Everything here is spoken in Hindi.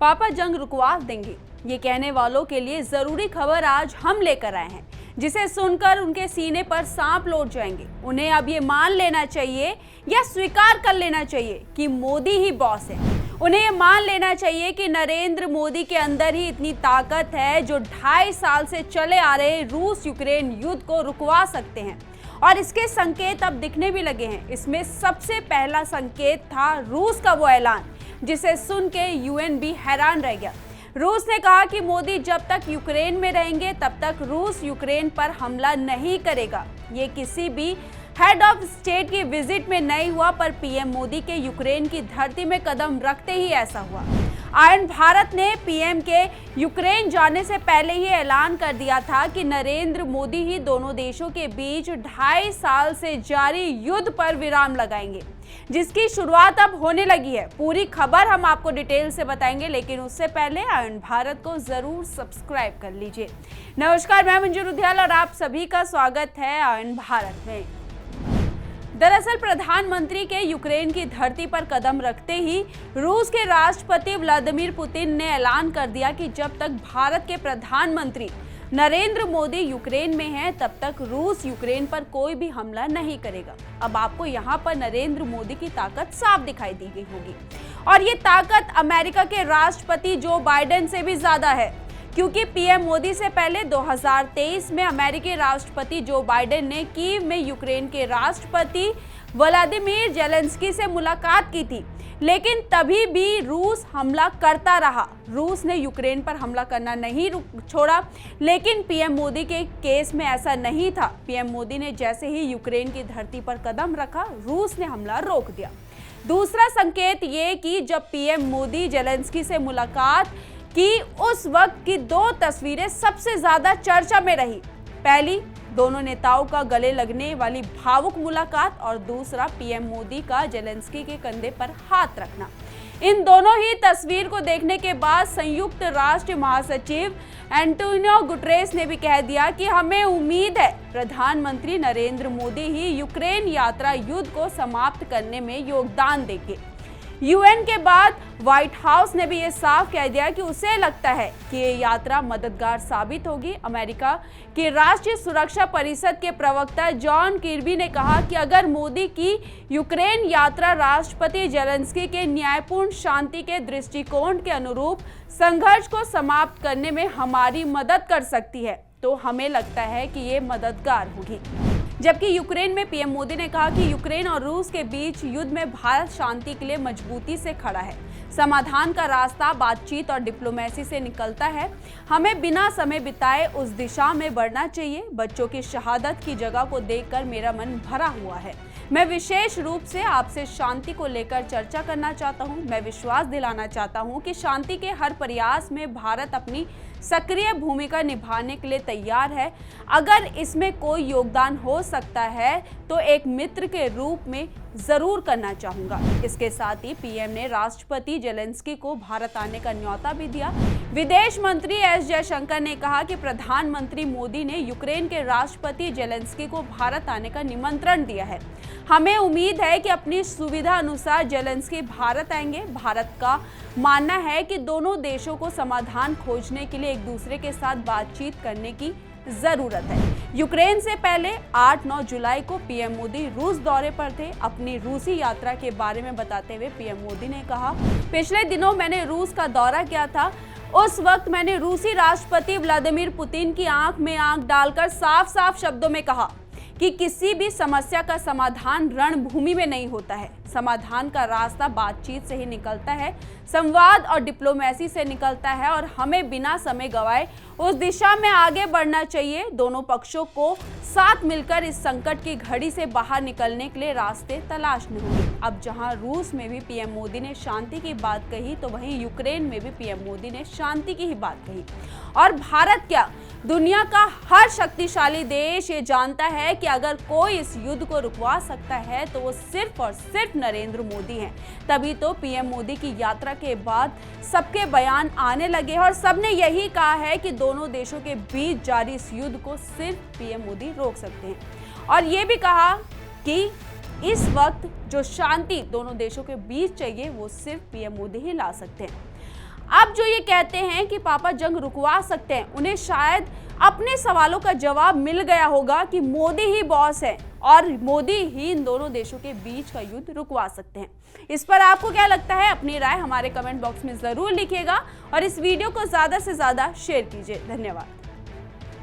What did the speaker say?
पापा जंग रुकवा देंगे। ये कहने वालों के लिए जरूरी खबर आज हम लेकर आए हैं, जिसे सुनकर उनके सीने पर सांप लौट जाएंगे। उन्हें अब ये मान लेना चाहिए या स्वीकार कर लेना चाहिए कि मोदी ही बॉस है। उन्हें ये मान लेना चाहिए कि नरेंद्र मोदी के अंदर ही इतनी ताकत है जो 2.5 साल से चले आ रहे रूस यूक्रेन युद्ध को रुकवा सकते हैं, और इसके संकेत अब दिखने भी लगे हैं। इसमें सबसे पहला संकेत था रूस का वो ऐलान, जिसे सुन के यूएन भी हैरान रह गया। रूस ने कहा कि मोदी जब तक यूक्रेन में रहेंगे तब तक रूस यूक्रेन पर हमला नहीं करेगा। ये किसी भी हेड ऑफ स्टेट की विजिट में नहीं हुआ, पर पीएम मोदी के यूक्रेन की धरती में कदम रखते ही ऐसा हुआ। आयन भारत ने पीएम के यूक्रेन जाने से पहले ही ऐलान कर दिया था कि नरेंद्र मोदी ही दोनों देशों के बीच 2.5 साल से जारी युद्ध पर विराम लगाएंगे, जिसकी शुरुआत अब होने लगी है। पूरी खबर हम आपको डिटेल से बताएंगे, लेकिन उससे पहले आयन भारत को जरूर सब्सक्राइब कर लीजिए। नमस्कार, मैं मंजू रुधियाल और आप सभी का स्वागत है आयन भारत में। दरअसल प्रधानमंत्री के यूक्रेन की धरती पर कदम रखते ही रूस के राष्ट्रपति व्लादिमीर पुतिन ने ऐलान कर दिया कि जब तक भारत के प्रधानमंत्री नरेंद्र मोदी यूक्रेन में हैं, तब तक रूस यूक्रेन पर कोई भी हमला नहीं करेगा। अब आपको यहाँ पर नरेंद्र मोदी की ताकत साफ दिखाई दी गई होगी, और ये ताकत अमेरिका के राष्ट्रपति जो बाइडेन से भी ज्यादा है, क्योंकि पीएम मोदी से पहले 2023 में अमेरिकी राष्ट्रपति जो बाइडेन ने कीव में यूक्रेन के राष्ट्रपति व्लादिमीर जेलेंस्की से मुलाकात की थी, लेकिन तभी भी रूस हमला करता रहा। रूस ने यूक्रेन पर हमला करना नहीं छोड़ा, लेकिन पीएम मोदी के केस में ऐसा नहीं था। पीएम मोदी ने जैसे ही यूक्रेन की धरती पर कदम रखा, रूस ने हमला रोक दिया। दूसरा संकेत ये कि जब पीएम मोदी जेलेंस्की से मुलाकात की, उस वक्त की 2 तस्वीरें सबसे ज्यादा चर्चा में रही। पहली, दोनों नेताओं का गले लगने वाली भावुक मुलाकात, और दूसरा पीएम मोदी का जेलेंस्की के कंधे पर हाथ रखना। इन दोनों ही तस्वीर को देखने के बाद संयुक्त राष्ट्र महासचिव एंटोनियो गुटेरेस ने भी कह दिया कि हमें उम्मीद है प्रधानमंत्री नरेंद्र मोदी ही यूक्रेन यात्रा युद्ध को समाप्त करने में योगदान देंगे। यूएन के बाद व्हाइट हाउस ने भी ये साफ कह दिया कि उसे लगता है कि ये यात्रा मददगार साबित होगी। अमेरिका की राष्ट्रीय सुरक्षा परिषद के प्रवक्ता जॉन किर्बी ने कहा कि अगर मोदी की यूक्रेन यात्रा राष्ट्रपति जेलेंस्की के न्यायपूर्ण शांति के दृष्टिकोण के अनुरूप संघर्ष को समाप्त करने में हमारी मदद कर सकती है, तो हमें लगता है कि ये मददगार होगी। जबकि यूक्रेन में पीएम मोदी ने कहा कि यूक्रेन और रूस के बीच युद्ध में भारत शांति के लिए मजबूती से खड़ा है। समाधान का रास्ता बातचीत और डिप्लोमेसी से निकलता है। हमें बिना समय बिताए उस दिशा में बढ़ना चाहिए। बच्चों की शहादत की जगह को देखकर मेरा मन भरा हुआ है। मैं विशेष रूप से आपसे शांति को लेकर चर्चा करना चाहता हूं। मैं विश्वास दिलाना चाहता हूं कि शांति के हर प्रयास में भारत अपनी सक्रिय भूमिका निभाने के लिए तैयार है। अगर इसमें कोई योगदान हो सकता है तो एक मित्र के रूप में जरूर करना चाहूंगा। इसके साथ ही पीएम ने राष्ट्रपति जेलेंस्की को भारत आने का न्योता भी दिया। विदेश मंत्री एस जयशंकर ने कहा कि प्रधानमंत्री मोदी ने यूक्रेन के राष्ट्रपति जेलेंस्की को भारत आने का निमंत्रण दिया है। हमें उम्मीद है कि अपनी सुविधा अनुसार जेलेंस्की भारत आएंगे। भारत का मानना है कि दोनों देशों को समाधान खोजने के लिए एक दूसरे के साथ बातचीत करने की जरूरत है। यूक्रेन से पहले 8-9 जुलाई को पीएम मोदी रूस दौरे पर थे। अपनी रूसी यात्रा के बारे में बताते हुए पीएम मोदी ने कहा, पिछले दिनों मैंने रूस का दौरा किया था। उस वक्त मैंने रूसी राष्ट्रपति व्लादिमीर पुतिन की आंख में आंख डालकर साफ साफ शब्दों में कहा कि किसी भी समस्या का समाधान रणभूमि में नहीं होता है। समाधान का रास्ता बातचीत से ही निकलता है, संवाद और डिप्लोमेसी से निकलता है, और हमें बिना समय गंवाए उस दिशा में आगे बढ़ना चाहिए। दोनों पक्षों को साथ मिलकर इस संकट की घड़ी से बाहर निकलने के लिए रास्ते तलाशने होंगे। अब जहां रूस में भी पीएम मोदी ने शांति की बात कही, तो वहीं यूक्रेन में भी पीएम मोदी ने शांति की ही बात कही। और भारत क्या, दुनिया का हर शक्तिशाली देश ये जानता है कि अगर कोई इस युद्ध को रुकवा सकता है तो वो सिर्फ और सिर्फ नरेंद्र मोदी हैं। तभी तो पीएम मोदी की यात्रा के बाद सबके बयान आने लगे हैं, और सबने यही कहा है कि दोनों देशों के बीच जारी इस युद्ध को सिर्फ पीएम मोदी रोक सकते हैं। और ये भी कहा कि इस वक्त जो शांति दोनों देशों के बीच चाहिए वो सिर्फ पीएम मोदी ही ला सकते हैं। अब जो ये कहते हैं कि पापा जंग रुकवा सकते हैं, उन्हें शायद अपने सवालों का जवाब मिल गया होगा कि मोदी ही बॉस है और मोदी ही इन दोनों देशों के बीच का युद्ध रुकवा सकते हैं। इस पर आपको क्या लगता है? अपनी राय हमारे कमेंट बॉक्स में जरूर लिखिएगा और इस वीडियो को ज्यादा से ज्यादा शेयर कीजिए। धन्यवाद।